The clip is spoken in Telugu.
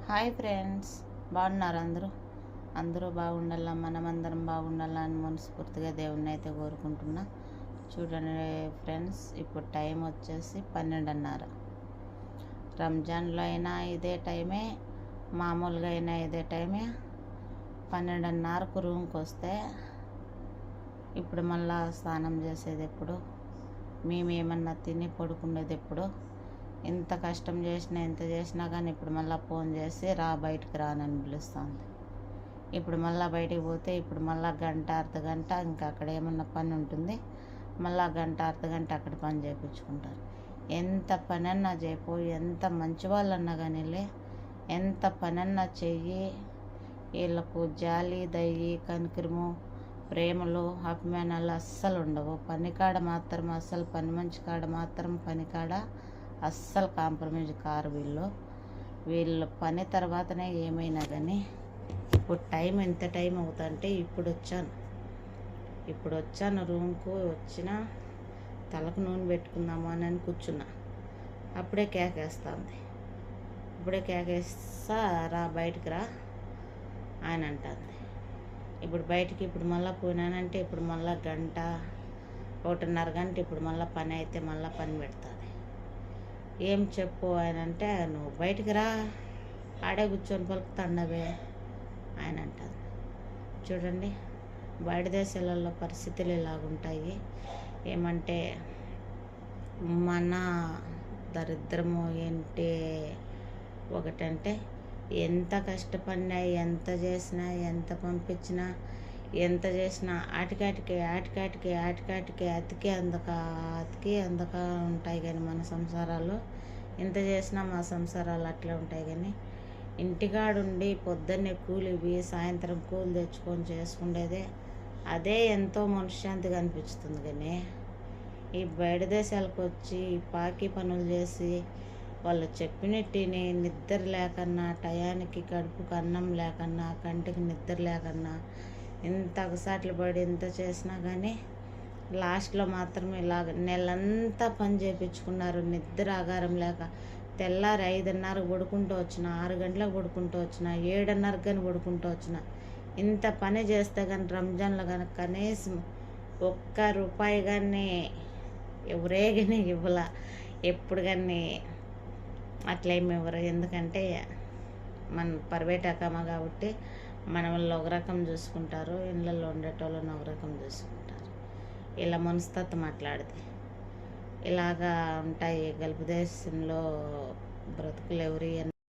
హాయ్ ఫ్రెండ్స్, బాగున్నారు అందరూ బాగుండాలా, మనమందరం బాగుండాలా అని మనస్ఫూర్తిగా దేవుణ్ణి అయితే కోరుకుంటున్నా. చూడండి ఫ్రెండ్స్, ఇప్పుడు టైం వచ్చేసి 12:30. రంజాన్లో అయినా ఇదే టైమే, మామూలుగా అయినా ఇదే టైమే. 12:30కు రూమ్కి వస్తే ఇప్పుడు మళ్ళా స్నానం చేసేది ఎప్పుడు, మేమేమన్నా తిని పడుకునేది ఎప్పుడు. ఎంత కష్టం చేసినా ఎంత చేసినా కానీ ఇప్పుడు మళ్ళీ ఫోన్ చేసి బయటికి రానని పిలుస్తుంది. ఇప్పుడు మళ్ళీ బయటికి పోతే ఇప్పుడు మళ్ళీ గంట అర్ధ గంట ఇంకా అక్కడ ఏమన్నా పని ఉంటుంది, మళ్ళీ గంట అర్ధ గంట అక్కడ పని చేయించుకుంటారు. ఎంత పనన్నా చేయపో, ఎంత మంచి వాళ్ళన్నా కానీలే, ఎంత పనన్నా చెయ్యి, వీళ్ళకు జాలి దయ్యి కనికరము ప్రేమలు అభిమానాలు అస్సలు ఉండవు. పనికాడ మాత్రం అస్సలు, పని మంచి కాడ మాత్రం పనికాడ అస్సలు కాంప్రమైజ్ కారు. వీళ్ళు పని తర్వాతనే ఏమైనా కానీ. ఇప్పుడు టైం ఎంత టైం అవుతుంటే ఇప్పుడు వచ్చాను రూమ్కు. వచ్చిన తలకు నూనె పెట్టుకుందాము అని కూర్చున్నా. అప్పుడే కేకేస్తుంది. ఇప్పుడే కేకేస్తా, బయటికి రా ఆయన అంటుంది. ఇప్పుడు బయటికి ఇప్పుడు మళ్ళీ పోయినానంటే ఇప్పుడు మళ్ళీ గంట 1:30 గంట ఇప్పుడు మళ్ళీ పని అయితే మళ్ళీ పని పెడుతుంది. ఏం చెప్పు ఆయన అంటే, నువ్వు బయటికి రా, ఆడే కూర్చొని పలుకుతాండవే ఆయన అంటారు. చూడండి, బయట దేశాలలో పరిస్థితులు ఇలాగుంటాయి. ఏమంటే మన దరిద్రము ఏంటి ఒకటంటే, ఎంత కష్టపడినా ఎంత చేసినా ఎంత పంపించినా ఎంత చేసినా ఆటికాటికి అతికి అందక ఉంటాయి. కానీ మన సంసారాలు ఎంత చేసినా మా సంసారాలు అట్లే ఉంటాయి. కానీ ఇంటికాడుండి పొద్దున్నే కూలివి సాయంత్రం కూలి తెచ్చుకొని చేసుకుండేదే అదే ఎంతో మనశ్శాంతిగా అనిపిస్తుంది. కానీ ఈ బయట దేశాలకు వచ్చి పాకి పనులు చేసి వాళ్ళు చెప్పినట్టుని నిద్ర లేకన్నా, టయానికి కడుపుకు అన్నం లేకన్నా, కంటికి నిద్ర లేకన్నా, ఇంత అగసాట్లు పడి ఎంత చేసినా కానీ లాస్ట్లో మాత్రం ఇలాగ నెలంతా పని చేయించుకున్నారు. నిద్ర ఆగారం లేక తెల్లారి 5:30కు పడుకుంటూ వచ్చిన, 6 గంటలకు పడుకుంటూ వచ్చిన, 7:30 కానీ పడుకుంటూ వచ్చిన. ఇంత పని చేస్తే కానీ రంజాన్లో కానీ కనీసం ₹1 కానీ ఎవరే కానీ ఇవ్వాల. ఎప్పుడు కానీ అట్లేమి ఇవ్వరు. ఎందుకంటే మన ప్రైవేట్ అకమ కాబట్టి మన వాళ్ళు ఒక రకం చూసుకుంటారు, ఇళ్ళల్లో ఉండేటోళ్ళని ఒక రకం చూసుకుంటారు. ఇలా మనస్తత్వం మాట్లాడితే ఇలాగా ఉంటాయి. గల్ఫ్ దేశంలో బ్రతుకులు ఎవరి